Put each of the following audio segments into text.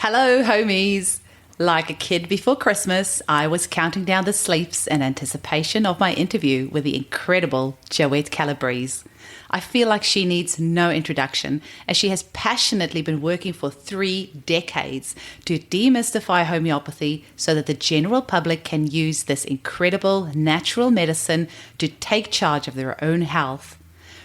Hello, homies. Like a kid before Christmas, I was counting down the sleeps in anticipation of my interview with the incredible Joette Calabrese. I feel like she needs no introduction, as she has passionately been working for 3 decades to demystify homeopathy so that the general public can use this incredible natural medicine to take charge of their own health.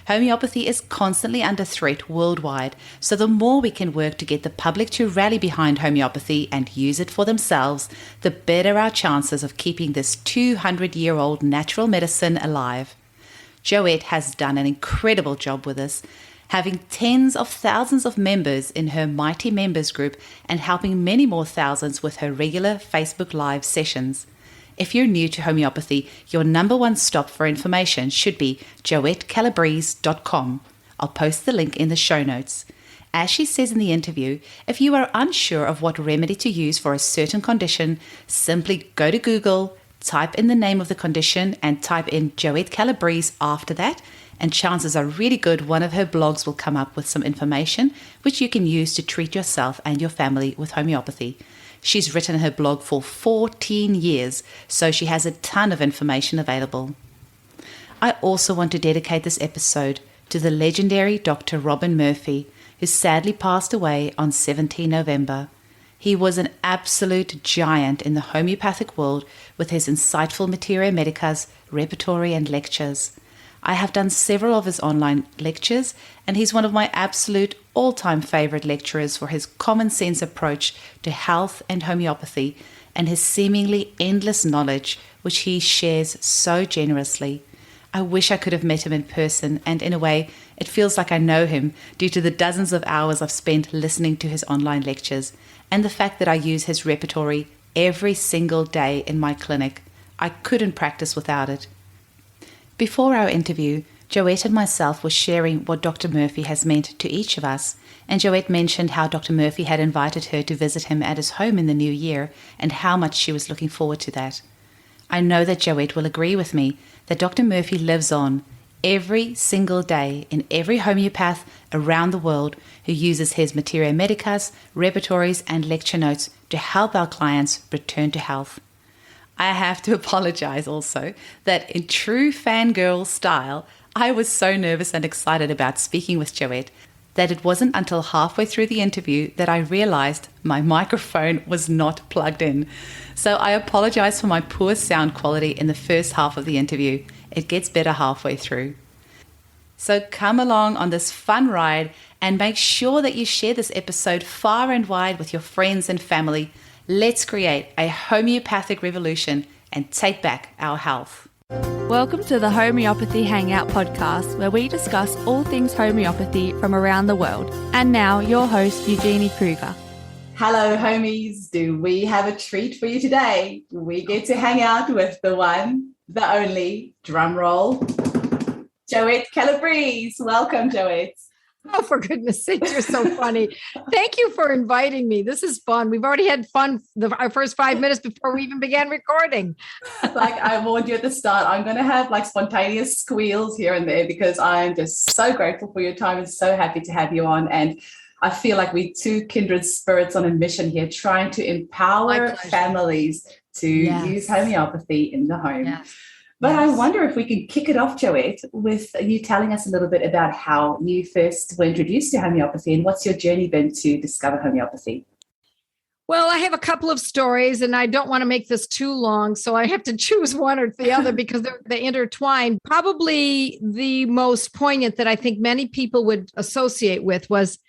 Homeopathy is constantly under threat worldwide, so the more we can work to get the public to rally behind homeopathy and use it for themselves, the better our chances of keeping this 200-year-old natural medicine alive. Joette has done an incredible job with this, having tens of thousands of members in her mighty members group and helping many more thousands with her regular Facebook Live sessions. If you're new to homeopathy, your number one stop for information should be joettecalabrese.com. I'll post the link in the show notes. As she says in the interview, if you are unsure of what remedy to use for a certain condition, simply go to Google, type in the name of the condition, and type in Joette Calabrese after that, and chances are really good one of her blogs will come up with some information which you can use to treat yourself and your family with homeopathy. She's written her blog for 14 years, so she has a ton of information available. I also want to dedicate this episode to the legendary Dr. Robin Murphy, who sadly passed away on 17 November. He was an absolute giant in the homeopathic world with his insightful materia medicas, repertory and lectures. I have done several of his online lectures, and he's one of my absolute all-time favorite lecturers for his common sense approach to health and homeopathy and his seemingly endless knowledge, which he shares so generously. I wish I could have met him in person, and in a way, it feels like I know him due to the dozens of hours I've spent listening to his online lectures and the fact that I use his repertory every single day in my clinic. I couldn't practice without it. Before our interview, Joette and myself were sharing what Dr. Murphy has meant to each of us, and Joette mentioned how Dr. Murphy had invited her to visit him at his home in the new year and how much she was looking forward to that. I know that Joette will agree with me that Dr. Murphy lives on every single day in every homeopath around the world who uses his materia medicas, repertories, and lecture notes to help our clients return to health. I have to apologize also that in true fangirl style, I was so nervous and excited about speaking with Joette that it wasn't until halfway through the interview that I realized my microphone was not plugged in. So I apologize for my poor sound quality in the first half of the interview. It gets better halfway through. So come along on this fun ride and make sure that you share this episode far and wide with your friends and family. Let's create a homeopathic revolution and take back our health. Welcome to the Homeopathy Hangout podcast, where we discuss all things homeopathy from around the world. And now, your host, Eugenie Kruger. Hello, homies. Do we have a treat for you today? We get to hang out with the one, the only, drum roll, Joette Calabrese. Welcome, Joette. Oh, for goodness sakes, you're so funny. Thank you for inviting me. This is fun. We've already had fun our first 5 minutes before we even began recording. Like I warned you at the start, I'm going to have like spontaneous squeals here and there because I'm just so grateful for your time and so happy to have you on. And I feel like we're two kindred spirits on a mission here, trying to empower families to use homeopathy in the home. Yes. But I wonder if we can kick it off, Joette, with you telling us a little bit about how you first were introduced to homeopathy and what's your journey been to discover homeopathy? Well, I have a couple of stories and I don't want to make this too long, so I have to choose one or the other because they intertwine. Probably the most poignant that I think many people would associate with was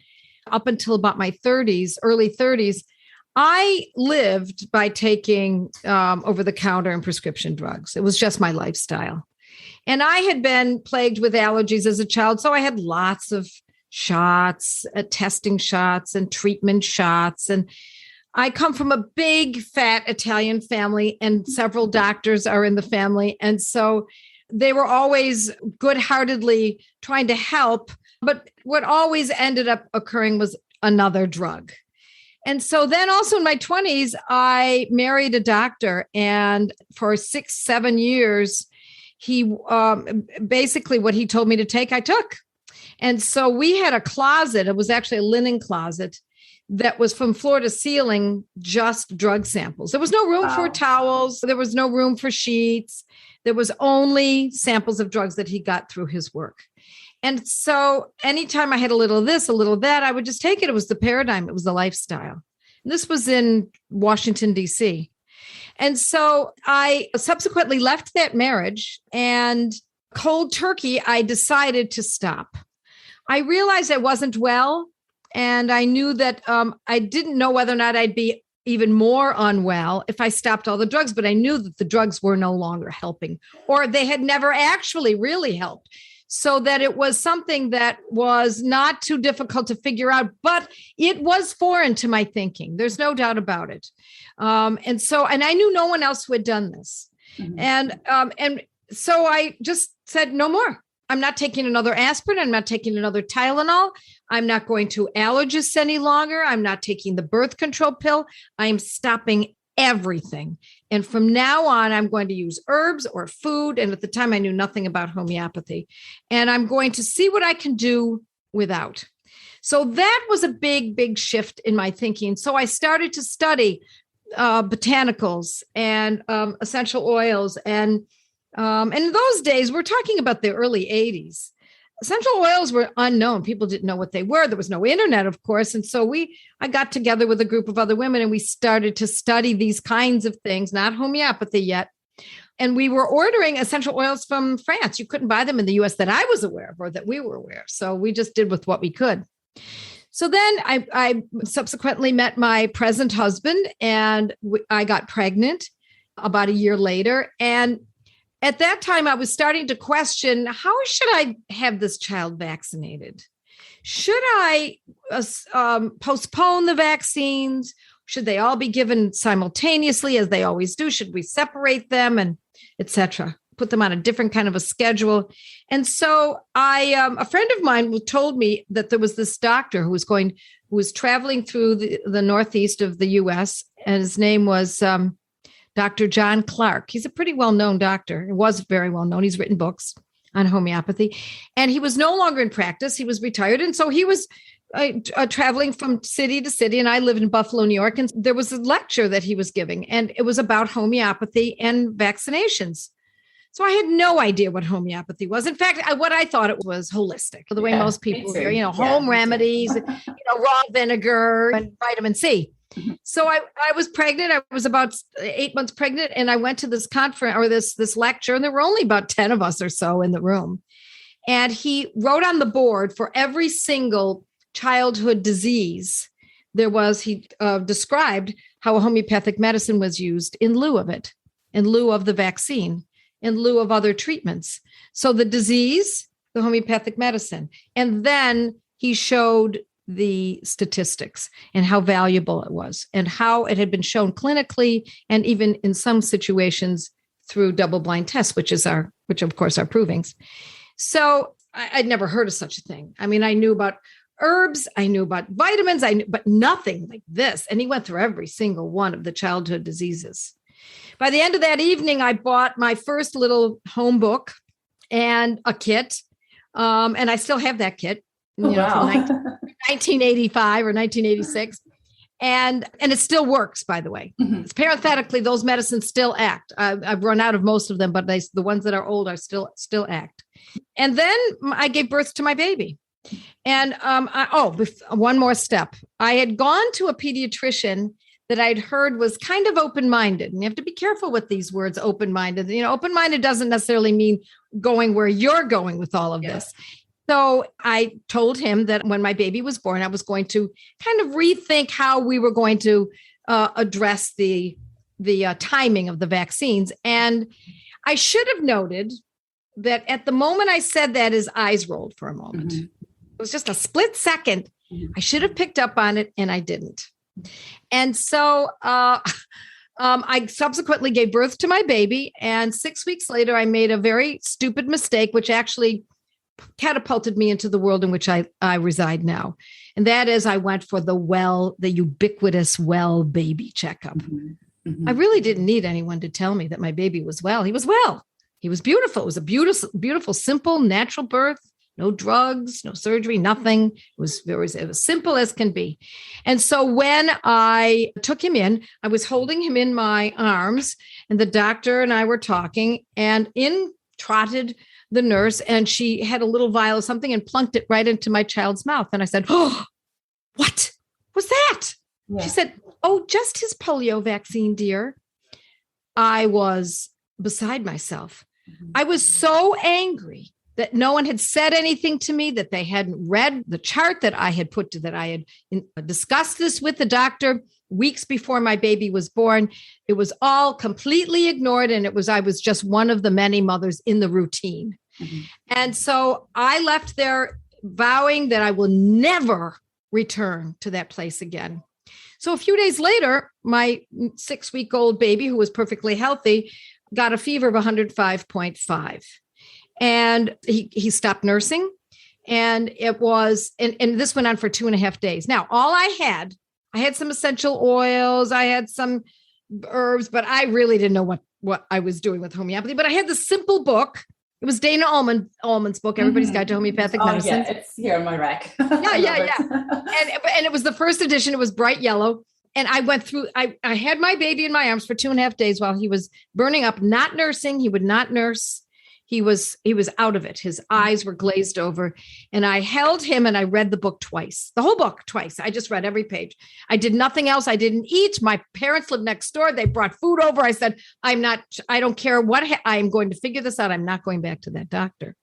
up until about my 30s, early 30s, I lived by taking over-the-counter and prescription drugs. It was just my lifestyle. And I had been plagued with allergies as a child, so I had lots of shots, testing shots and treatment shots. And I come from a big, fat Italian family, and several doctors are in the family. And so they were always good-heartedly trying to help. But what always ended up occurring was another drug. And so then also in my 20s, I married a doctor, and for 6-7 years, he basically what he told me to take, I took. And so we had a closet. It was actually a linen closet that was from floor to ceiling, just drug samples. There was no room for towels. There was no room for sheets. There was only samples of drugs that he got through his work. And so anytime I had a little of this, a little of that, I would just take it. It was the paradigm. It was the lifestyle. And this was in Washington, D.C. And so I subsequently left that marriage, and cold turkey, I decided to stop. I realized I wasn't well, and I knew that I didn't know whether or not I'd be even more unwell if I stopped all the drugs, but I knew that the drugs were no longer helping, or they had never actually really helped. So that it was something that was not too difficult to figure out, but it was foreign to my thinking. There's no doubt about it. And I knew no one else who had done this. Mm-hmm. And so I just said, no more. I'm not taking another aspirin. I'm not taking another Tylenol. I'm not going to allergists any longer. I'm not taking the birth control pill. I'm stopping everything. And from now on, I'm going to use herbs or food. And at the time, I knew nothing about homeopathy. And I'm going to see what I can do without. So that was a big, big shift in my thinking. So I started to study botanicals and essential oils. And in those days, we're talking about the early 80s. Essential oils were unknown. People didn't know what they were. There was no internet, of course. And so I got together with a group of other women, and we started to study these kinds of things, not homeopathy yet. And we were ordering essential oils from France. You couldn't buy them in the US that I was aware of, or that we were aware of. So we just did with what we could. So then I subsequently met my present husband, and I got pregnant about a year later. And at that time, I was starting to question, how should I have this child vaccinated? Should I postpone the vaccines? Should they all be given simultaneously, as they always do? Should we separate them, and et cetera? Put them on a different kind of a schedule. And so a friend of mine told me that there was this doctor who was traveling through the Northeast of the US, and his name was Dr. John Clark. He's a pretty well-known doctor. He was very well-known. He's written books on homeopathy, and he was no longer in practice. He was retired. And so he was traveling from city to city, and I live in Buffalo, New York. And there was a lecture that he was giving, and it was about homeopathy and vaccinations. So I had no idea what homeopathy was. In fact, what I thought it was holistic, the way most people hear, home remedies, raw vinegar and vitamin C. So I was pregnant. I was about 8 months pregnant, and I went to this conference, or this lecture, and there were only about 10 of us or so in the room. And he wrote on the board for every single childhood disease he described how a homeopathic medicine was used in lieu of it, in lieu of the vaccine, in lieu of other treatments. So the disease, the homeopathic medicine, and then he showed the statistics and how valuable it was, and how it had been shown clinically, and even in some situations through double-blind tests, which of course are provings. So I'd never heard of such a thing. I mean, I knew about herbs, I knew about vitamins, but nothing like this. And he went through every single one of the childhood diseases. By the end of that evening, I bought my first little home book and a kit, and I still have that kit. From 1985 or 1986. And it still works, by the way. Mm-hmm. Parenthetically, those medicines still act. I've run out of most of them, but the ones that are old are still act. And then I gave birth to my baby. And one more step. I had gone to a pediatrician that I'd heard was kind of open-minded. And you have to be careful with these words, open-minded. Open-minded doesn't necessarily mean going where you're going with all of this. So I told him that when my baby was born, I was going to kind of rethink how we were going to address the timing of the vaccines. And I should have noted that at the moment I said that, his eyes rolled for a moment. Mm-hmm. It was just a split second. Mm-hmm. I should have picked up on it, and I didn't. And so I subsequently gave birth to my baby. And 6 weeks later, I made a very stupid mistake, which actually catapulted me into the world in which I reside now. And that is, I went for the ubiquitous well baby checkup. Mm-hmm. Mm-hmm. I really didn't need anyone to tell me that my baby was well. He was well. He was beautiful. It was a beautiful, beautiful, simple, natural birth. no drugs, no surgery, nothing. It was simple as can be. And so when I took him in, I was holding him in my arms, and the doctor and I were talking, and in trotted the nurse, and she had a little vial of something and plunked it right into my child's mouth. And I said, "Oh, what was that?" Yeah. She said, "Oh, just his polio vaccine, dear." I was beside myself. Mm-hmm. I was so angry that no one had said anything to me, that they hadn't read the chart that I had discussed this with the doctor weeks before my baby was born. It was all completely ignored. And I was just one of the many mothers in the routine. Mm-hmm. And so I left there vowing that I will never return to that place again. So a few days later, my 6-week-old baby, who was perfectly healthy, got a fever of 105.5. And he stopped nursing. And it was, and this went on for 2.5 days. Now, all I had some essential oils, I had some herbs, but I really didn't know what I was doing with homeopathy. But I had this simple book. It was Dana Ullman's book, Everybody's Guide to Homeopathic Medicine. Yeah, it's here on my rack. Yeah. And it was the first edition. It was bright yellow. And I went through, I had my baby in my arms for 2.5 days while he was burning up, not nursing. He would not nurse. He was out of it. His eyes were glazed over, and I held him and I read the book twice, the whole book twice. I just read every page. I did nothing else. I didn't eat. My parents lived next door. They brought food over. I said, I don't care I'm going to figure this out. I'm not going back to that doctor.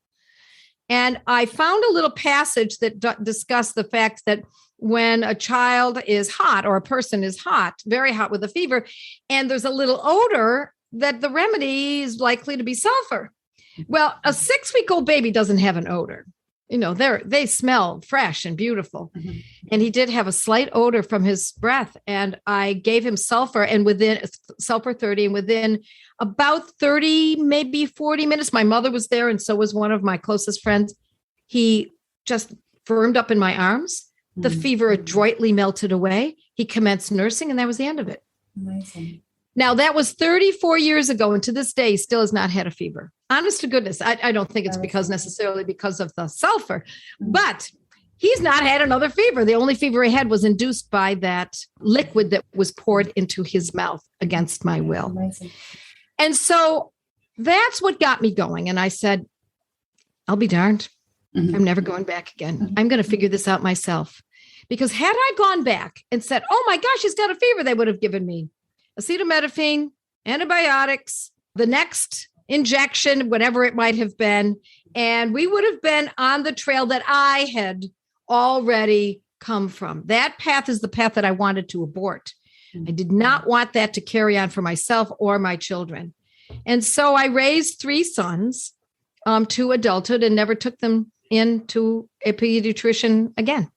And I found a little passage that discussed the fact that when a child is hot or a person is hot, very hot with a fever, and there's a little odor, that the remedy is likely to be sulfur. Well, a 6-week-old baby doesn't have an odor. They smell fresh and beautiful. Mm-hmm. And he did have a slight odor from his breath. And I gave him sulfur, and within sulfur 30, and within about 30, maybe 40 minutes, my mother was there. And so was one of my closest friends. He just firmed up in my arms. Mm-hmm. The fever adroitly melted away. He commenced nursing, and that was the end of it. Amazing. Now, that was 34 years ago, and to this day, he still has not had a fever. Honest to goodness, I don't think it's necessarily because of the sulfur, but he's not had another fever. The only fever he had was induced by that liquid that was poured into his mouth against my will. Amazing. And so that's what got me going. And I said, I'll be darned. Mm-hmm. I'm never going back again. Mm-hmm. I'm going to figure this out myself. Because had I gone back and said, oh my gosh, he's got a fever, they would have given me acetaminophen, antibiotics, the next injection, whatever it might have been. And we would have been on the trail that I had already come from. That path is the path that I wanted to abort. I did not want that to carry on for myself or my children. And so I raised 3 sons to adulthood and never took them into a pediatrician again.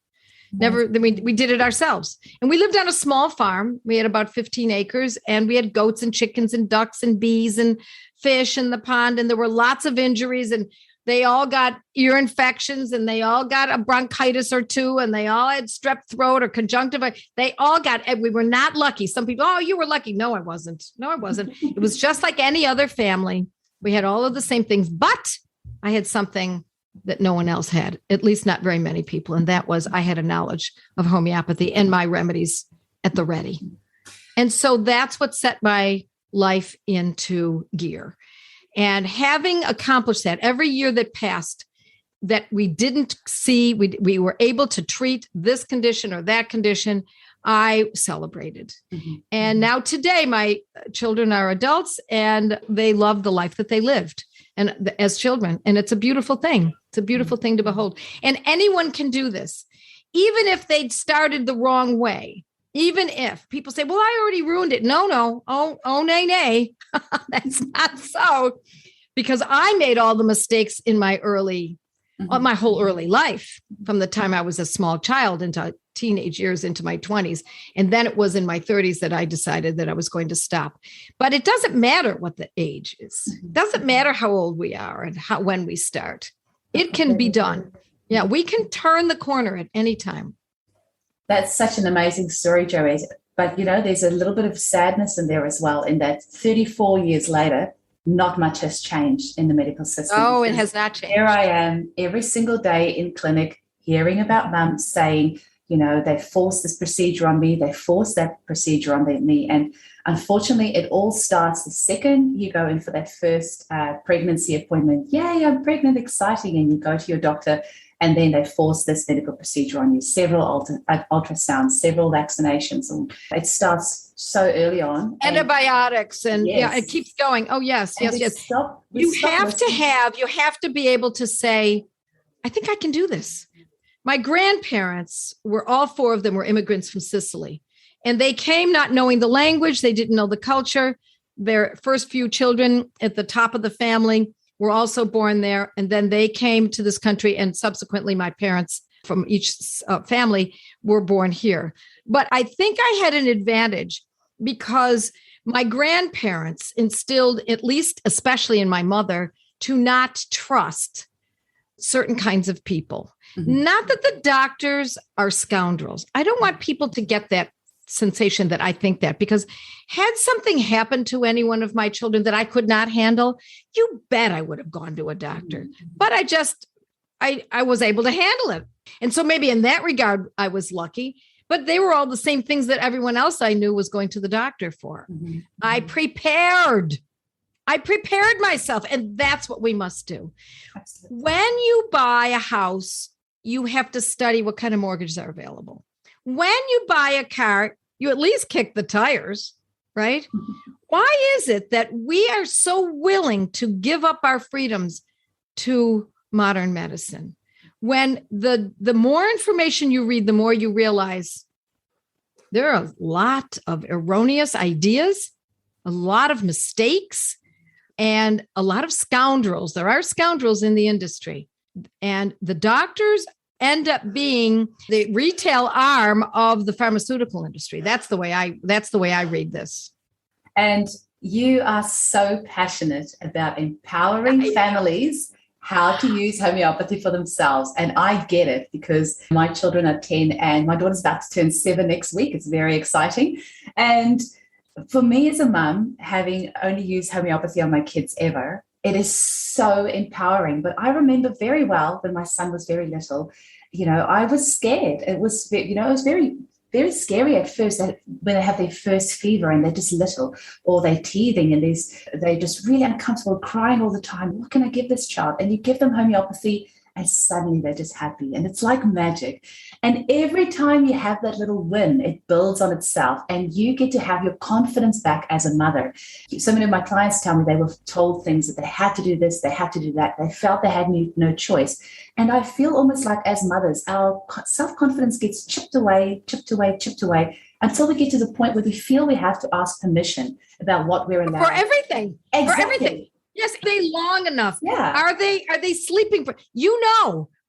Never. We did it ourselves. And we lived on a small farm. We had about 15 acres, and we had goats and chickens and ducks and bees and fish in the pond. And there were lots of injuries, and they all got ear infections, and they all got a bronchitis or two, and they all had strep throat or conjunctivitis. They all got, and we were not lucky. Some people, oh, you were lucky. No, I wasn't. It was just like any other family. We had all of the same things, but I had something that no one else had, at least not very many people. And that was, I had a knowledge of homeopathy and my remedies at the ready. And so that's what set my life into gear. And having accomplished that, every year that passed that we didn't see, we were able to treat this condition or that condition, I celebrated. Mm-hmm. And now today, my children are adults and they love the life that they lived and as children. And it's a beautiful thing. It's a beautiful thing to behold. And anyone can do this, even if they'd started the wrong way. Even if people say, well, I already ruined it. No. Oh, nay. That's not so. Because I made all the mistakes in my my whole early life, from the time I was a small child into teenage years into my 20s. And then it was in my 30s that I decided that I was going to stop. But it doesn't matter what the age is. It doesn't matter how old we are and when we start. It can be done. Yeah, we can turn the corner at any time. That's such an amazing story, Joette. But, there's a little bit of sadness in there as well, in that 34 years later, not much has changed in the medical system. Oh, it has not changed. Here I am every single day in clinic hearing about mums saying, they forced this procedure on me, they forced that procedure on me. And unfortunately, it all starts the second you go in for that first pregnancy appointment. Yay, I'm pregnant, exciting. And you go to your doctor, and then they force this medical procedure on you, several ultrasounds, several vaccinations. And it starts so early on. Antibiotics and yes. it keeps going. Oh, yes. You have to be able to say, I think I can do this. My grandparents all four of them were immigrants from Sicily, and they came not knowing the language. They didn't know the culture. Their first few children at the top of the family were also born there. And then they came to this country, and subsequently my parents from each family were born here. But I think I had an advantage because my grandparents instilled, at least especially in my mother, to not trust certain kinds of people. Mm-hmm. Not that the doctors are scoundrels. I don't want people to get that sensation that I think that, because had something happened to any one of my children that I could not handle, you bet I would have gone to a doctor. Mm-hmm. But I was able to handle it. And so maybe in that regard, I was lucky, but they were all the same things that everyone else I knew was going to the doctor for. Mm-hmm. I prepared myself, and that's what we must do. Absolutely. When you buy a house, you have to study what kind of mortgages are available. When you buy a car, you at least kick the tires, right? Mm-hmm. Why is it that we are so willing to give up our freedoms to modern medicine? When the more information you read, the more you realize there are a lot of erroneous ideas, a lot of mistakes, and a lot of scoundrels. There are scoundrels in the industry, and the doctors end up being the retail arm of the pharmaceutical industry. That's the way I read this. And you are so passionate about empowering families how to use homeopathy for themselves. And I get it, because my children are 10 and my daughter's about to turn 7 next week. It's very exciting. And for me as a mum, having only used homeopathy on my kids ever, it is so empowering. But I remember very well when my son was very little, I was scared. It was, it was very, very scary at first when they have their first fever and they're just little, or they're teething and they're just really uncomfortable, crying all the time. What can I give this child? And you give them homeopathy, and suddenly they're just happy. And it's like magic. And every time you have that little win, it builds on itself, and you get to have your confidence back as a mother. So many of my clients tell me they were told things that they had to do this, they had to do that. They felt they had no choice. And I feel almost like as mothers, our self-confidence gets chipped away until we get to the point where we feel we have to ask permission about what we're allowed. For everything. Exactly. For everything. Yes, are they long enough? Yeah. Are they sleeping?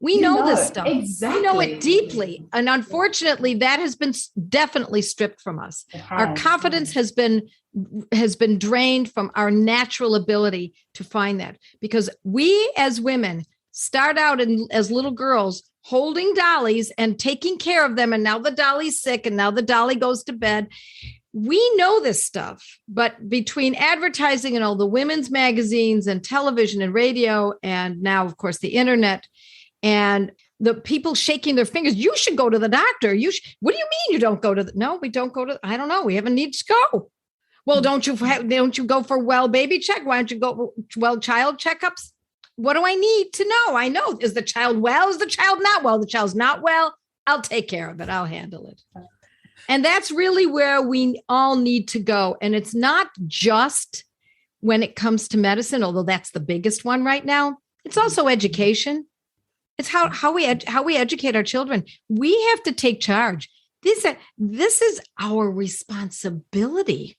We know this stuff. Exactly. We know it deeply. And unfortunately, that has been definitely stripped from us. Our confidence has been drained from our natural ability to find that, because we as women start out as little girls holding dollies and taking care of them. And now the dolly's sick, and now the dolly goes to bed. We know this stuff, but between advertising and all the women's magazines and television and radio, and now, of course, the internet, and the people shaking their fingers, you should go to the doctor. What do you mean you don't go to no, we don't go to, I don't know. We have a need to go. Well, don't you go for well baby check? Why don't you go well child checkups? What do I need to know? I know. Is the child well? Is the child not well? The child's not well. I'll take care of it. I'll handle it. And that's really where we all need to go. And it's not just when it comes to medicine, although that's the biggest one right now. It's also education. It's how we educate our children. We have to take charge. This is our responsibility.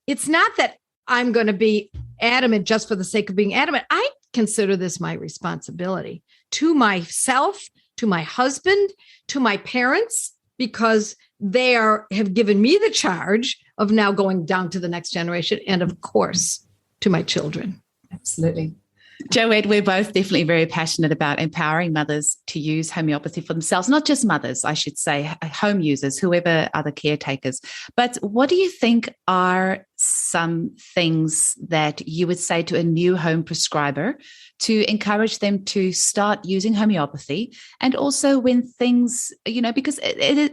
It's not that I'm going to be adamant just for the sake of being adamant. I consider this my responsibility to myself, to my husband, to my parents, because they have given me the charge of now going down to the next generation, and of course to my children. Absolutely. Joette, we're both definitely very passionate about empowering mothers to use homeopathy for themselves, not just mothers, I should say, home users, whoever are the caretakers. But what do you think are some things that you would say to a new home prescriber to encourage them to start using homeopathy? And also when things, because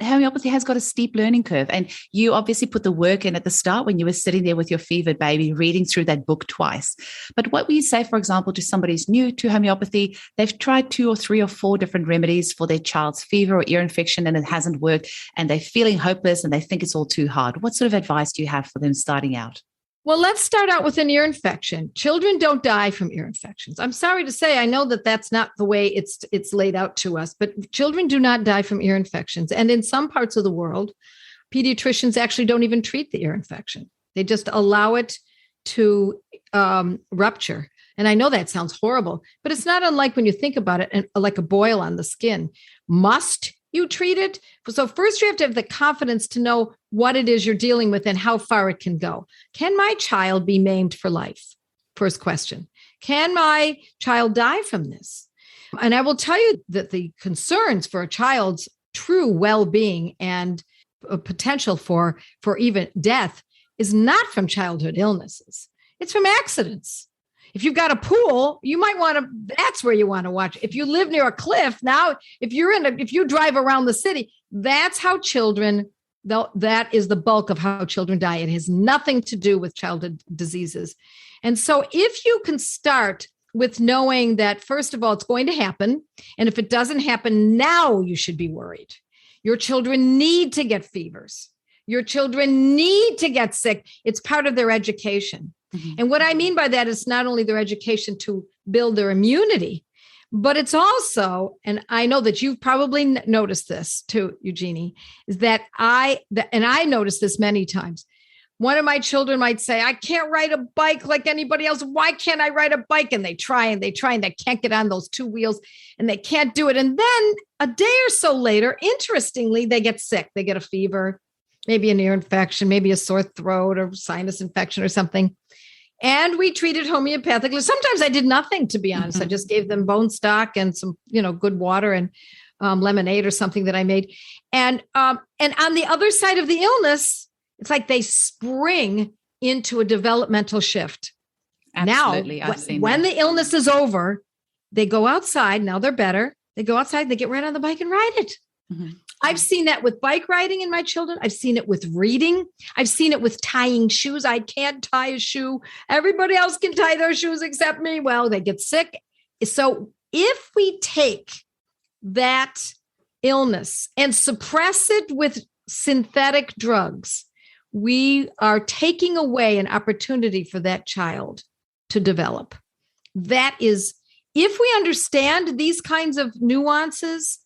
homeopathy has got a steep learning curve, and you obviously put the work in at the start when you were sitting there with your fevered baby, reading through that book twice. But what would you say, for example, to somebody who's new to homeopathy, they've tried 2 or 3 or 4 different remedies for their child's fever or ear infection and it hasn't worked, and they're feeling hopeless and they think it's all too hard? What sort of advice do you have for them starting out? Well, let's start out with an ear infection. Children don't die from ear infections. I'm sorry to say, I know that that's not the way it's laid out to us, but children do not die from ear infections. And in some parts of the world, pediatricians actually don't even treat the ear infection. They just allow it to rupture. And I know that sounds horrible, but it's not unlike when you think about it, and like a boil on the skin. Must you treat it? So first you have to have the confidence to know what it is you're dealing with and how far it can go. Can my child be maimed for life? First question. Can my child die from this? And I will tell you that the concerns for a child's true well-being and potential for even death is not from childhood illnesses. It's from accidents. If you've got a pool, you might want to, that's where you want to watch. If you live near a cliff, now, if you drive around the city, that's how children, that is the bulk of how children die. It has nothing to do with childhood diseases. And so if you can start with knowing that, first of all, it's going to happen. And if it doesn't happen now, you should be worried. Your children need to get fevers. Your children need to get sick. It's part of their education. Mm-hmm. And what I mean by that is not only their education to build their immunity, but it's also, and I know that you've probably noticed this too, Eugenie, is that I noticed this many times. One of my children might say, I can't ride a bike like anybody else. Why can't I ride a bike? And they try and they can't get on those 2 wheels and they can't do it. And then a day or so later, interestingly, they get sick. They get a fever, maybe an ear infection, maybe a sore throat or sinus infection or something. And we treated homeopathically. Sometimes I did nothing, to be honest. Mm-hmm. I just gave them bone stock and some, good water and lemonade or something that I made. And on the other side of the illness, it's like they spring into a developmental shift. Absolutely. Now, when the illness is over, they go outside. Now they're better. They go outside, they get right on the bike and ride it. Mm-hmm. I've seen that with bike riding in my children. I've seen it with reading. I've seen it with tying shoes. I can't tie a shoe. Everybody else can tie their shoes except me. Well, they get sick. So if we take that illness and suppress it with synthetic drugs, we are taking away an opportunity for that child to develop. That is, if we understand these kinds of nuances,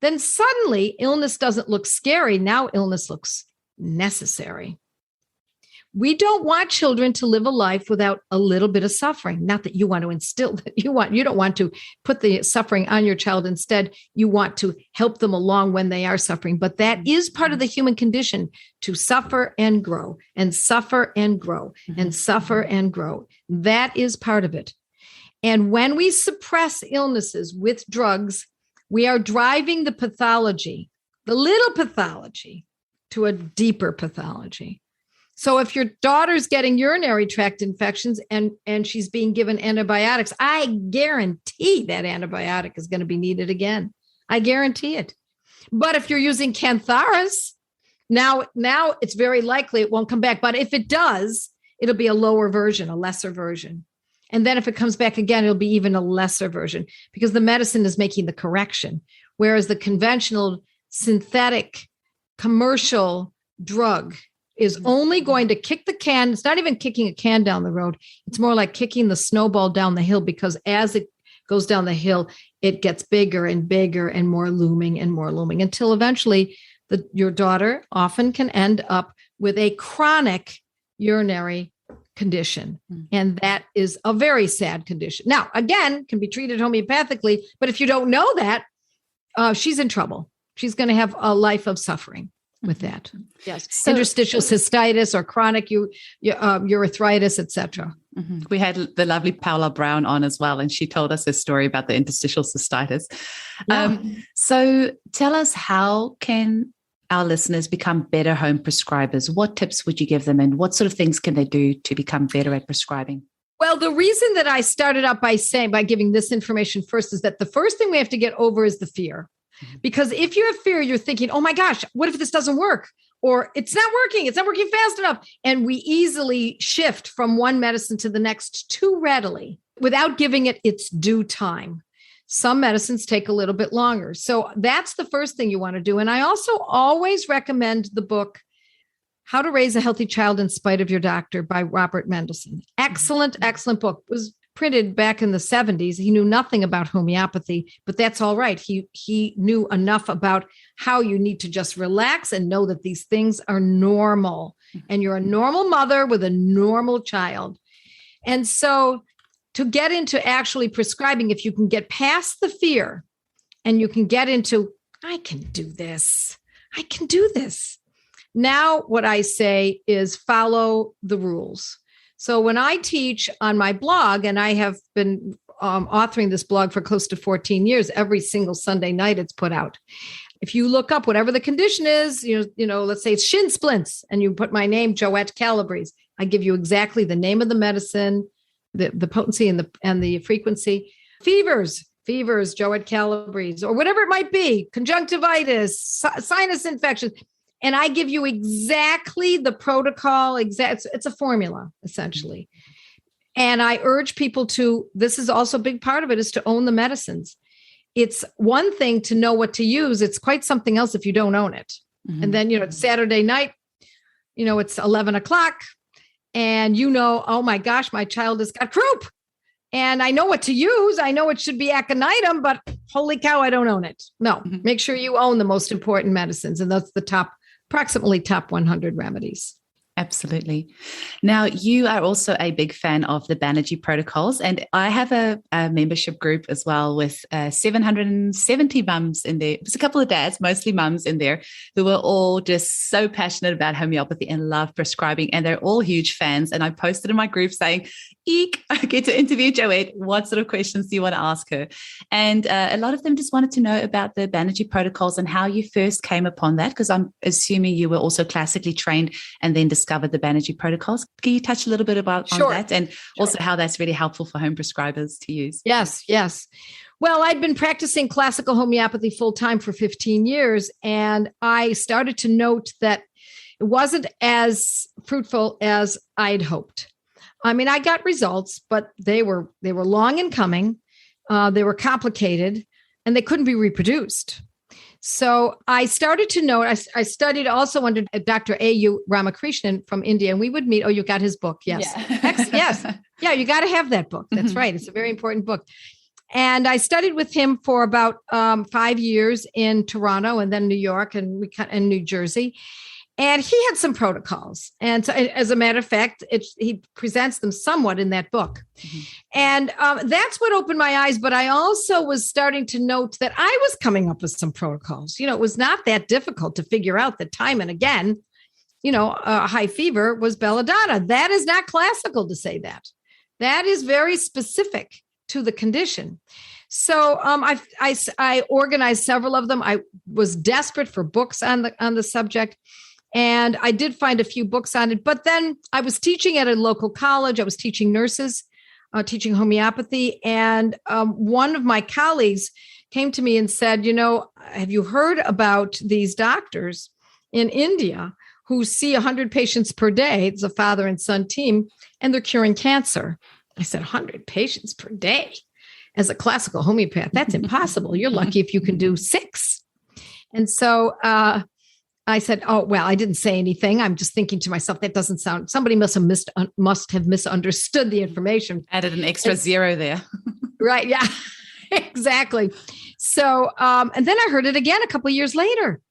then suddenly illness doesn't look scary. Now illness looks necessary. We don't want children to live a life without a little bit of suffering. Not that you want to instill that you don't want to put the suffering on your child. Instead, you want to help them along when they are suffering. But that is part of the human condition, to suffer and grow and suffer and grow and suffer and grow. That is part of it. And when we suppress illnesses with drugs, we are driving the pathology, the little pathology, to a deeper pathology. So if your daughter's getting urinary tract infections and she's being given antibiotics, I guarantee that antibiotic is going to be needed again. I guarantee it. But if you're using cantharis, now it's very likely it won't come back. But if it does, it'll be a lower version, a lesser version. And then if it comes back again, it'll be even a lesser version, because the medicine is making the correction. Whereas the conventional, synthetic, commercial drug is only going to kick the can. It's not even kicking a can down the road. It's more like kicking the snowball down the hill, because as it goes down the hill, it gets bigger and bigger and more looming until eventually your daughter often can end up with a chronic urinary condition. And that is a very sad condition. Now, again, can be treated homeopathically, but if you don't know that, she's in trouble. She's going to have a life of suffering with that. Yes. So, interstitial cystitis or chronic urethritis, etc. Mm-hmm. We had the lovely Paula Brown on as well, and she told us a story about the interstitial cystitis. So tell us, how can our listeners become better home prescribers? What tips would you give them, and what sort of things can they do to become better at prescribing? Well, the reason that I started out by giving this information first is that the first thing we have to get over is the fear. Because if you have fear, you're thinking, oh my gosh, what if this doesn't work? Or it's not working fast enough. And we easily shift from one medicine to the next too readily without giving it its due time. Some medicines take a little bit longer. So that's the first thing you want to do. And I also always recommend the book, How to Raise a Healthy Child in Spite of Your Doctor by Robert Mendelsohn. Excellent, excellent book. It was printed back in the 70s. He knew nothing about homeopathy, but that's all right. He knew enough about how you need to just relax and know that these things are normal. And you're a normal mother with a normal child. And so to get into actually prescribing, if you can get past the fear and you can get into, I can do this. Now, what I say is follow the rules. So when I teach on my blog, and I have been authoring this blog for close to 14 years, every single Sunday night it's put out. If you look up whatever the condition is, let's say it's shin splints, and you put my name, Joette Calabrese, I give you exactly the name of the medicine, the potency and the frequency. Fevers, Joette Calabrese, or whatever it might be, conjunctivitis, sinus infections. And I give you exactly the protocol, it's a formula, essentially. And I urge people this is also a big part of it, is to own the medicines. It's one thing to know what to use. It's quite something else if you don't own it. Mm-hmm. And then, it's Saturday night, it's 11 o'clock and oh my gosh, my child has got croup. And I know what to use. I know it should be aconitum, but holy cow, I don't own it. No, Make sure you own the most important medicines. And that's approximately top 100 remedies. Absolutely. Now, you are also a big fan of the Banerji protocols, and I have a membership group as well with 770 mums in there. There's a couple of dads, mostly mums in there, who are all just so passionate about homeopathy and love prescribing, and they're all huge fans. And I posted in my group saying, eek, I get to interview Joette. What sort of questions do you want to ask her? And a lot of them just wanted to know about the Banerji protocols and how you first came upon that, because I'm assuming you were also classically trained and then discovered the Banerji protocols. Can you touch a little bit on that, and also how that's really helpful for home prescribers to use? Yes. Well, I'd been practicing classical homeopathy full-time for 15 years, and I started to note that it wasn't as fruitful as I'd hoped. I mean, I got results, but they were long in coming. They were complicated, and they couldn't be reproduced. So I started to know, I studied also under Dr. A.U. Ramakrishnan from India, and we would meet. Oh, you got his book. Yes. Yeah. Yes. Yeah, you got to have that book. That's right. It's a very important book. And I studied with him for about 5 years in Toronto, and then New York and New Jersey. And he had some protocols. And so, as a matter of fact, he presents them somewhat in that book. Mm-hmm. And that's what opened my eyes. But I also was starting to note that I was coming up with some protocols. It was not that difficult to figure out that time and again, a high fever was belladonna. That is not classical to say that. That is very specific to the condition. So I organized several of them. I was desperate for books on the subject. And I did find a few books on it, but then I was teaching at a local college. I was teaching nurses, teaching homeopathy. And one of my colleagues came to me and said, have you heard about these doctors in India who see 100 patients per day? It's a father and son team, and they're curing cancer. I said, 100 patients per day as a classical homeopath? That's impossible. You're lucky if you can do 6. And so, I said, oh, well, I didn't say anything. I'm just thinking to myself, that doesn't sound, somebody must have misunderstood the information. Added an extra 0 there. Right. Yeah, exactly. So, and then I heard it again a couple of years later.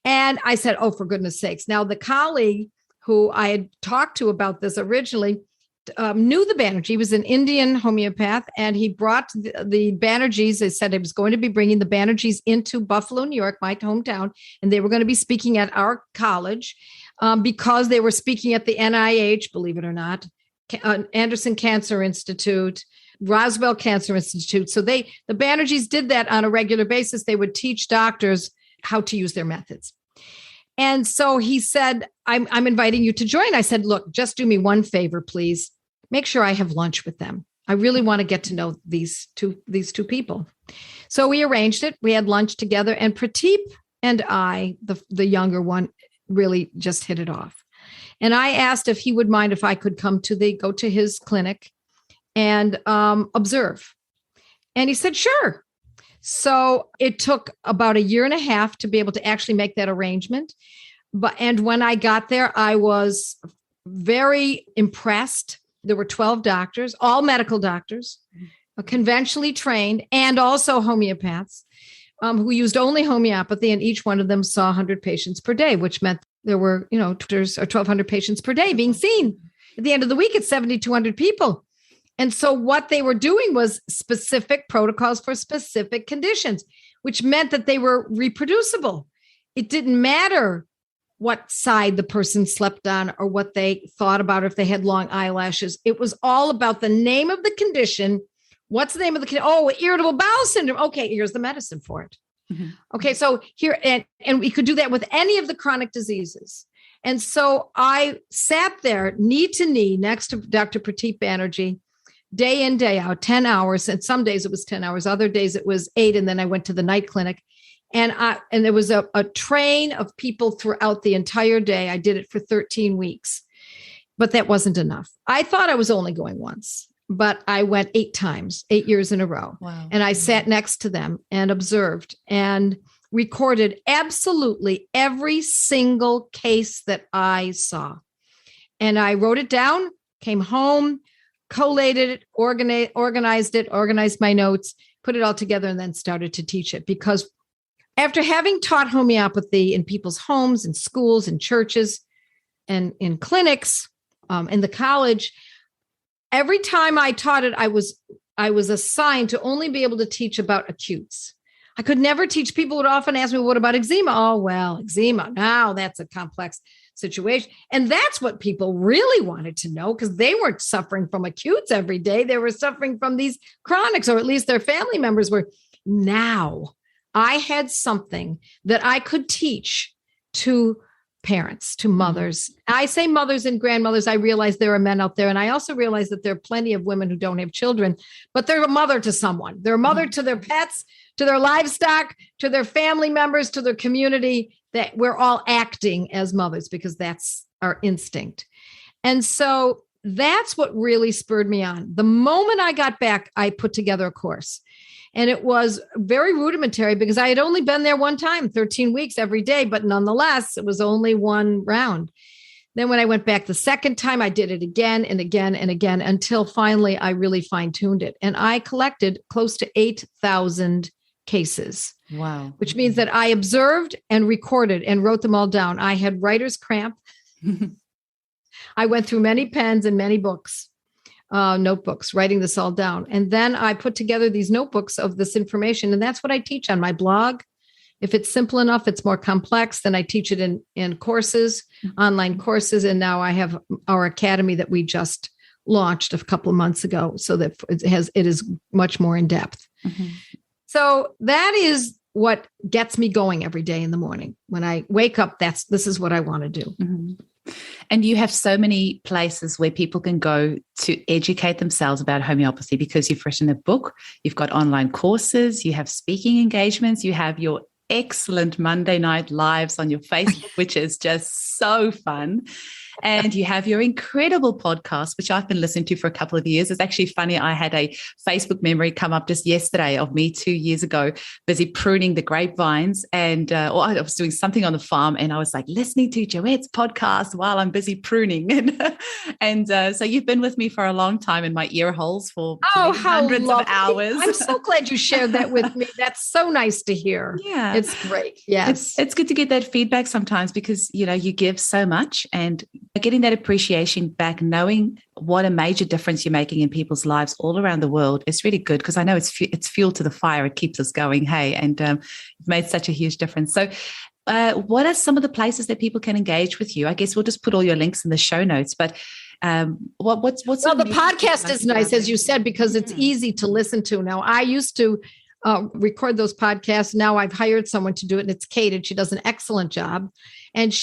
And I said, oh, for goodness sakes. Now, the colleague who I had talked to about this originally knew the Banerji. He was an Indian homeopath, and he brought the Banerjis. They said he was going to be bringing the Banerjis into Buffalo, New York, my hometown, and they were going to be speaking at our college because they were speaking at the NIH, believe it or not, Anderson Cancer Institute, Roswell Cancer Institute. So the Banerjis did that on a regular basis. They would teach doctors how to use their methods. And so he said, I'm inviting you to join. I said, look, just do me one favor, please. Make sure I have lunch with them. I really want to get to know these two people. So we arranged it. We had lunch together, and Prateep and I, the younger one, really just hit it off. And I asked if he would mind if I could go to his clinic and observe. And he said, sure. So it took about 1.5 years to be able to actually make that arrangement. And when I got there, I was very impressed. There were 12 doctors, all medical doctors, conventionally trained, and also homeopaths who used only homeopathy. And each one of them saw 100 patients per day, which meant there were, 1,200 patients per day being seen. At the end of the week, it's 7,200 people. And so what they were doing was specific protocols for specific conditions, which meant that they were reproducible. It didn't matter what side the person slept on or what they thought about, if they had long eyelashes. It was all about the name of the condition. What's the name of the condition? Oh, irritable bowel syndrome. Okay, here's the medicine for it. Mm-hmm. Okay, so here, and we could do that with any of the chronic diseases. And so I sat there knee to knee next to Dr. Prateep Banerji, day in, day out, 10 hours. And some days it was 10 hours. Other days it was 8. And then I went to the night clinic. And there was a train of people throughout the entire day. I did it for 13 weeks, but that wasn't enough. I thought I was only going once, but I went 8 times, 8 years in a row. Wow. And I sat next to them and observed and recorded absolutely every single case that I saw. And I wrote it down, came home, collated it, organized my notes, put it all together, and then started to teach it. Because after having taught homeopathy in people's homes, in schools, in churches, and in clinics, in the college, every time I taught it, I was assigned to only be able to teach about acutes. I could never teach. People would often ask me, what about eczema? Oh, well, eczema. Now that's a complex situation. And that's what people really wanted to know, because they weren't suffering from acutes every day. They were suffering from these chronics, or at least their family members were. Now I had something that I could teach to parents, to mothers. I say mothers and grandmothers. I realize there are men out there. And I also realize that there are plenty of women who don't have children, but they're a mother to someone. They're a mother to their pets, to their livestock, to their family members, to their community, that we're all acting as mothers because that's our instinct. And so that's what really spurred me on. The moment I got back, I put together a course. And it was very rudimentary because I had only been there one time, 13 weeks every day, but nonetheless, it was only one round. Then when I went back the second time, I did it again and again and again until finally I really fine-tuned it. And I collected close to 8,000 cases. Wow. Which means that I observed and recorded and wrote them all down. I had writer's cramp. I went through many pens and many books. Notebooks, writing this all down. And then I put together these notebooks of this information. And that's what I teach on my blog. If it's simple enough, it's more complex, then I teach it in courses, online courses. And now I have our academy that we just launched a couple of months ago, so that it is much more in depth. Mm-hmm. So that is what gets me going every day in the morning. When I wake up, this is what I want to do. Mm-hmm. And you have so many places where people can go to educate themselves about homeopathy, because you've written a book, you've got online courses, you have speaking engagements, you have your excellent Monday night lives on your Facebook, which is just so fun. And you have your incredible podcast, which I've been listening to for a couple of years. It's actually funny. I had a Facebook memory come up just yesterday of me 2 years ago, busy pruning the grapevines. And or I was doing something on the farm, and I was like listening to Joette's podcast while I'm busy pruning. And so you've been with me for a long time in my ear holes for hundreds of hours. I'm so glad you shared that with me. That's so nice to hear. Yeah. It's great. Yes. It's good to get that feedback sometimes, because, you give so much, and getting that appreciation back, knowing what a major difference you're making in people's lives all around the world is really good, because I know it's fuel to the fire. It keeps us going. Hey, and you've made such a huge difference. So what are some of the places that people can engage with you? I guess we'll just put all your links in the show notes, but what's the podcast is nice, as you said, because it's easy to listen to. Now, I used to record those podcasts. Now I've hired someone to do it, and it's Kate, and she does an excellent job. And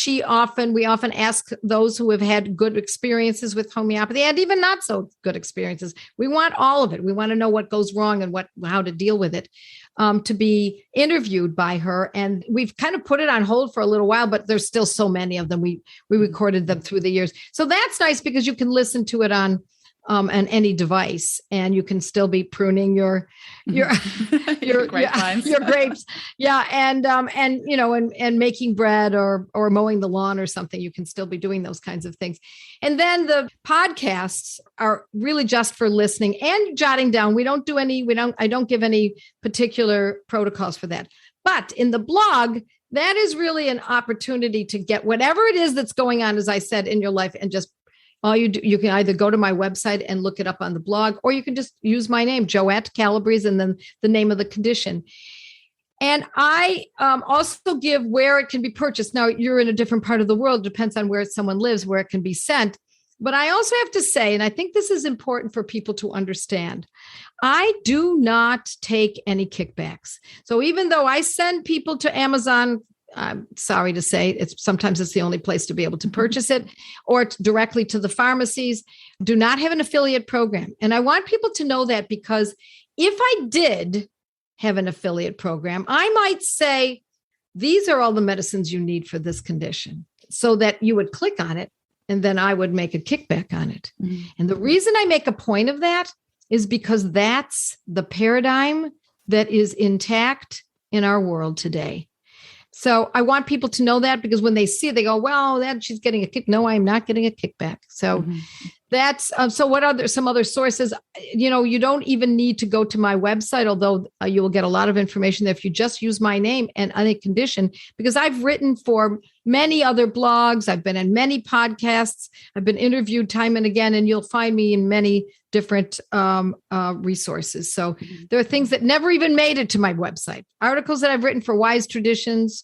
we often ask those who have had good experiences with homeopathy and even not so good experiences. We want all of it. We want to know what goes wrong and how to deal with it, to be interviewed by her. And we've kind of put it on hold for a little while, but there's still so many of them. We recorded them through the years. So that's nice because you can listen to it on any device, and you can still be pruning your grapevines. your grapes, and making bread or mowing the lawn or something. You can still be doing those kinds of things. And then the podcasts are really just for listening and jotting down. I don't give any particular protocols for that. But in the blog, that is really an opportunity to get whatever it is that's going on, as I said, in your life, and just all you do, you can either go to my website and look it up on the blog, or you can just use my name, Joette Calabrese, and then the name of the condition. And I also give where it can be purchased. Now, you're in a different part of the world, depends on where someone lives, where it can be sent. But I also have to say, and I think this is important for people to understand, I do not take any kickbacks. So even though I send people to Amazon, I'm sorry to say, sometimes it's the only place to be able to purchase it, or directly to the pharmacies, do not have an affiliate program. And I want people to know that, because if I did have an affiliate program, I might say, these are all the medicines you need for this condition, so that you would click on it, and then I would make a kickback on it. Mm-hmm. And the reason I make a point of that is because that's the paradigm that is intact in our world today. So I want people to know that, because when they see it, they go, well, she's getting a kick. No, I'm not getting a kickback. So that's, so what are some other sources? You don't even need to go to my website, although you will get a lot of information there if you just use my name and any condition, because I've written for many other blogs. I've been in many podcasts. I've been interviewed time and again, and you'll find me in many different resources. So there are things that never even made it to my website. Articles that I've written for Wise Traditions,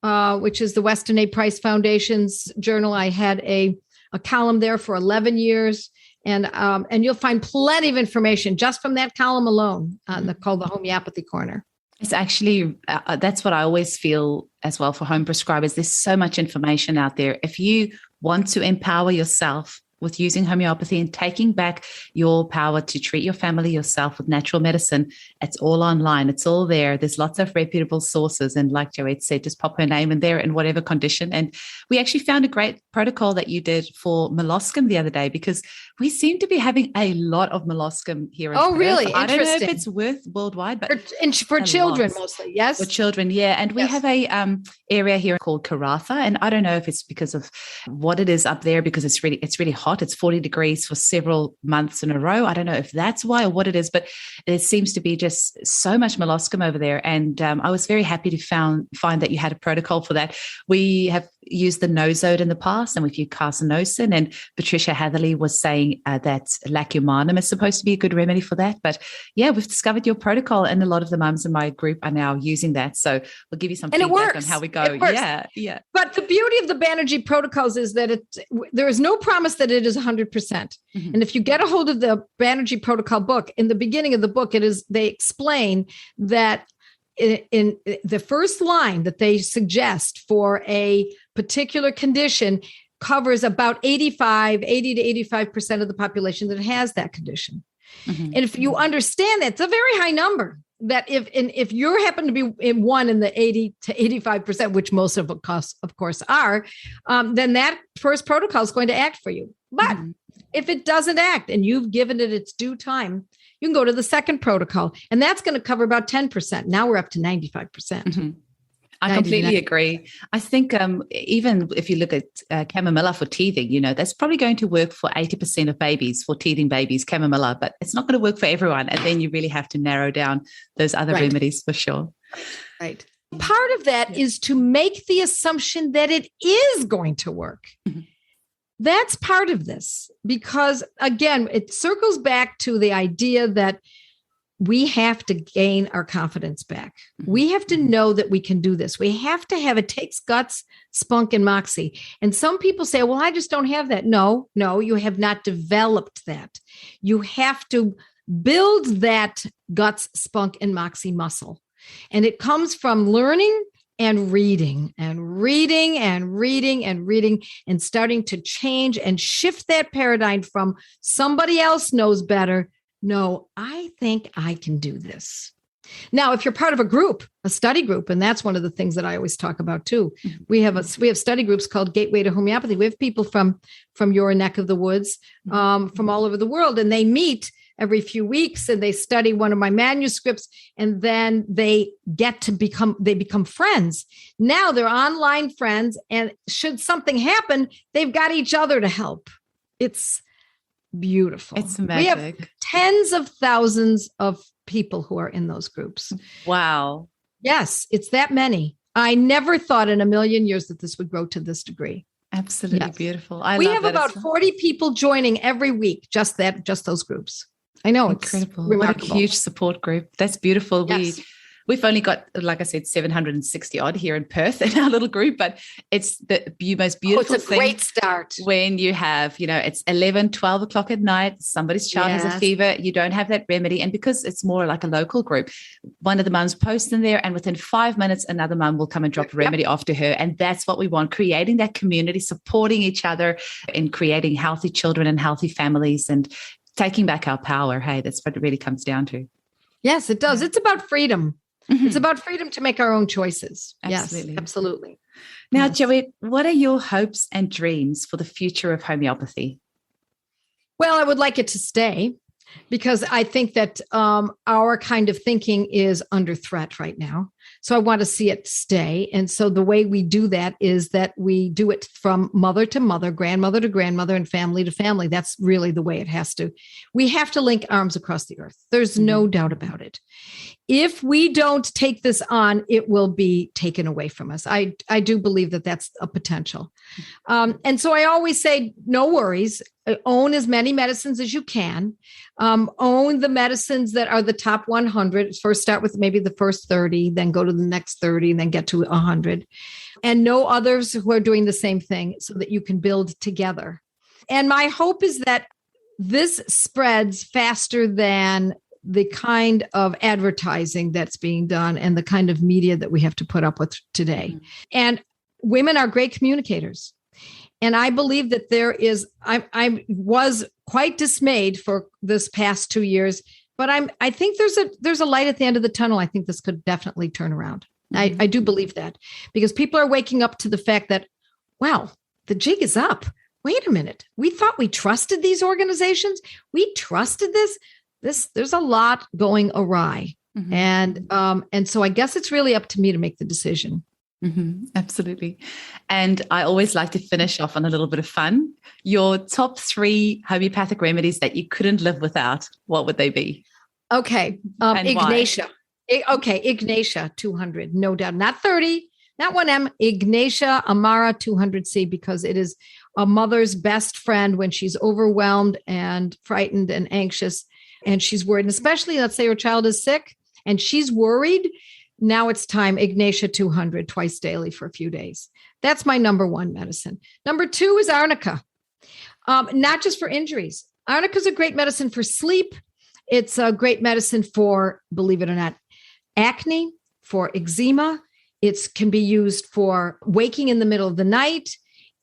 which is the Weston A. Price Foundation's journal. I had a column there for 11 years. And you'll find plenty of information just from that column alone, called the Homeopathy Corner. It's actually, that's what I always feel as well for home prescribers. There's so much information out there. If you want to empower yourself with using homeopathy and taking back your power to treat your family yourself with natural medicine, it's all online. It's all there. There's lots of reputable sources. And like Joette said, just pop her name in there in whatever condition. And we actually found a great protocol that you did for molluscum the other day, because we seem to be having a lot of molluscum here in Perth. Really? I don't know if it's worldwide, but for children mostly, yes? For children, yeah. And we have a area here called Karatha. And I don't know if it's because of what it is up there, because it's really hot. It's 40 degrees for several months in a row. I don't know if that's why or what it is, but it seems to be just so much molluscum over there. And I was very happy to find that you had a protocol for that. We have used the nosode in the past, and we've used carcinosin, and Patricia Hatherley was saying that lacumanum is supposed to be a good remedy for that. But yeah, we've discovered your protocol, and a lot of the mums in my group are now using that. So we'll give you some feedback on how we go. Yeah. But the beauty of the Banerji protocols is that there is no promise that it is 100%. Mm-hmm. And if you get a hold of the Banerji protocol book, in the beginning of the book, they explain that in the first line that they suggest for a particular condition covers about 80 to 85% of the population that has that condition. Mm-hmm. And if you understand that, it's a very high number. That if you happen to be in the 80 to 85%, which most of course are, then that first protocol is going to act for you. But if it doesn't act and you've given it its due time, you can go to the second protocol, and that's going to cover about 10%. Now we're up to 95%. Mm-hmm. I completely agree. I think even if you look at chamomilla for teething, that's probably going to work for 80% of babies, for teething babies, chamomilla, but it's not going to work for everyone. And then you really have to narrow down those other remedies for sure. Right. Part of that is to make the assumption that it is going to work. Mm-hmm. That's part of this, because again, it circles back to the idea that we have to gain our confidence back. We have to know that we can do this. We have to have, it takes guts, spunk, and moxie. And some people say, well, I just don't have that. No, you have not developed that. You have to build that guts, spunk, and moxie muscle. And it comes from learning and reading and reading and reading and reading and starting to change and shift that paradigm from somebody else knows better. No, I think I can do this. Now, if you're part of a group, a study group, and that's one of the things that I always talk about too. We have study groups called Gateway to Homeopathy. We have people from your neck of the woods, from all over the world, and they meet every few weeks and they study one of my manuscripts, and then they become friends. Now they're online friends, and should something happen, they've got each other to help. It's beautiful. It's magic. We have tens of thousands of people who are in those groups. Wow. Yes, it's that many. I never thought in a million years that this would grow to this degree. Absolutely beautiful. We have about 40 people joining every week, just those groups. I know. Incredible. It's remarkable. What a huge support group. That's beautiful. Yes. We've only got, like I said, 760 odd here in Perth in our little group, but it's the most beautiful it's a thing. Great start. When you have, it's 11, 12 o'clock at night, somebody's child has a fever, you don't have that remedy. And because it's more like a local group, one of the mums posts in there, and within 5 minutes, another mum will come and drop a remedy off to her. And that's what we want, creating that community, supporting each other and creating healthy children and healthy families and taking back our power. Hey, that's what it really comes down to. Yes, it does. It's about freedom. Mm-hmm. It's about freedom to make our own choices. Absolutely. Yes, absolutely. Now, Joette, what are your hopes and dreams for the future of homeopathy? Well, I would like it to stay, because I think that our kind of thinking is under threat right now. So I want to see it stay. And so the way we do that is that we do it from mother to mother, grandmother to grandmother, and family to family. That's really the way it has to. We have to link arms across the earth. There's no doubt about it. If we don't take this on, it will be taken away from us. I do believe that that's a potential. And so I always say, no worries. Own as many medicines as you can. Own the medicines that are the top 100. First start with maybe the first 30, then go to the next 30, and then get to 100. And know others who are doing the same thing so that you can build together. And my hope is that this spreads faster than the kind of advertising that's being done and the kind of media that we have to put up with today. Mm-hmm. And women are great communicators. And I believe that I was quite dismayed for this past 2 years, but I think there's a light at the end of the tunnel. I think this could definitely turn around. Mm-hmm. I do believe that, because people are waking up to the fact that, wow, the jig is up. Wait a minute. We thought we trusted these organizations. We trusted this. There's a lot going awry. Mm-hmm. And so I guess it's really up to me to make the decision. Mm-hmm. Absolutely. And I always like to finish off on a little bit of fun. Your top 3 homeopathic remedies that you couldn't live without, what would they be? Okay. Ignatia. Okay. Ignatia 200, no doubt. Not 30, not 1M. Ignatia Amara 200C, because it is a mother's best friend when she's overwhelmed and frightened and anxious. And she's worried, and especially, let's say her child is sick and she's worried. Now it's time, Ignatia 200 twice daily for a few days. That's my number 1 medicine. Number 2 is arnica, not just for injuries. Arnica is a great medicine for sleep. It's a great medicine for, believe it or not, acne, for eczema. It can be used for waking in the middle of the night.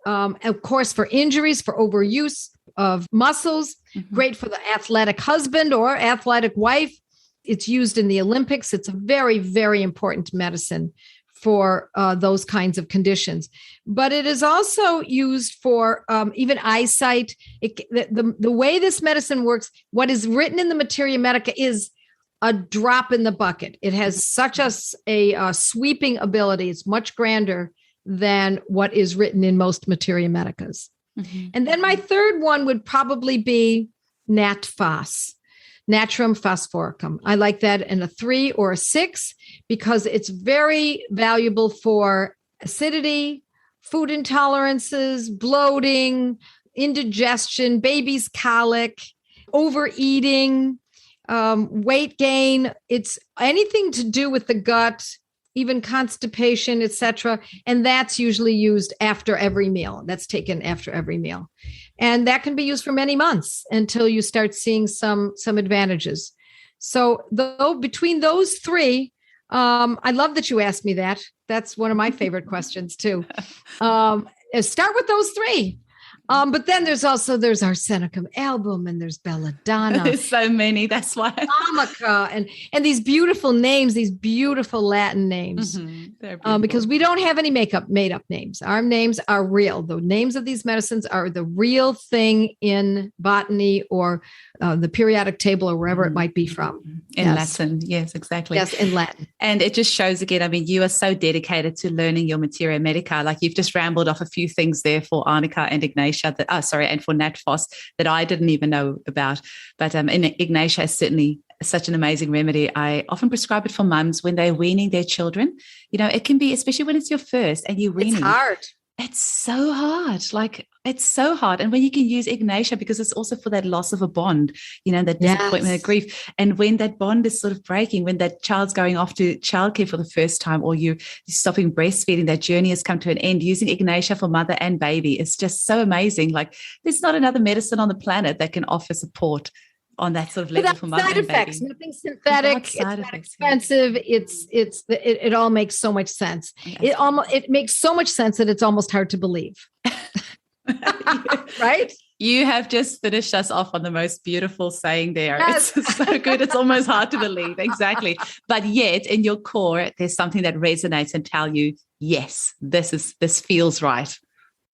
Of course, for injuries, for overuse of muscles, great for the athletic husband or athletic wife. It's used in the Olympics. It's a very, very important medicine for those kinds of conditions. But it is also used for even eyesight. The way this medicine works, what is written in the Materia Medica is a drop in the bucket. It has such a sweeping ability. It's much grander than what is written in most Materia Medicas. Mm-hmm. And then my third one would probably be Nat Phos, Natrum phosphoricum. I like that in a 3 or a 6 because it's very valuable for acidity, food intolerances, bloating, indigestion, baby's colic, overeating, weight gain. It's anything to do with the gut, even constipation, etc. And that's usually used after every meal. That's taken after every meal. And that can be used for many months until you start seeing some advantages. So between those 3, I love that you asked me that. That's one of my favorite questions too. Start with those three. But then there's our Arsenicum album, and there's Belladonna. There's so many. That's why. Amica, and these beautiful names, these beautiful Latin names. Because we don't have any made up names. Our names are real. The names of these medicines are the real thing in botany or the periodic table or wherever it might be from. In Latin. Yes, exactly. Yes, in Latin. And it just shows again, I mean, you are so dedicated to learning your materia medica. Like you've just rambled off a few things there for Arnica and Ignatia and for Natfos that I didn't even know about. But Ignatia is certainly such an amazing remedy. I often prescribe it for mums when they're weaning their children. You know, it can be, especially when it's your first and you're weaning. It's hard. It's so hard. Like it's so hard. And when you can use Ignatia, because it's also for that loss of a bond, you know, that disappointment and grief. And when that bond is sort of breaking, when that child's going off to childcare for the first time, or you're stopping breastfeeding, that journey has come to an end. Using Ignatia for mother and baby is just so amazing. Like there's not another medicine on the planet that can offer support on that sort of level for mother and baby. Nothing synthetic. It's not expensive. It all makes so much sense. It makes so much sense that it's almost hard to believe. Right? You have just finished us off on the most beautiful saying there. Yes. It's so good. It's almost hard to believe. Exactly. But yet in your core, there's something that resonates and tell you, yes, this feels right.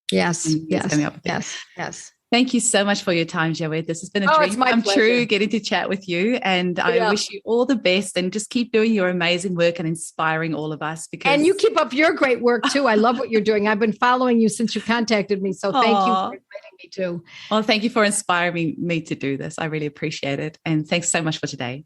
Yes. Yes. Thank you so much for your time, Joette. This has been a dream come true getting to chat with you. And I wish you all the best and just keep doing your amazing work and inspiring all of us. And you keep up your great work too. I love what you're doing. I've been following you since you contacted me. So thank you for inviting me too. Well, thank you for inspiring me to do this. I really appreciate it. And thanks so much for today.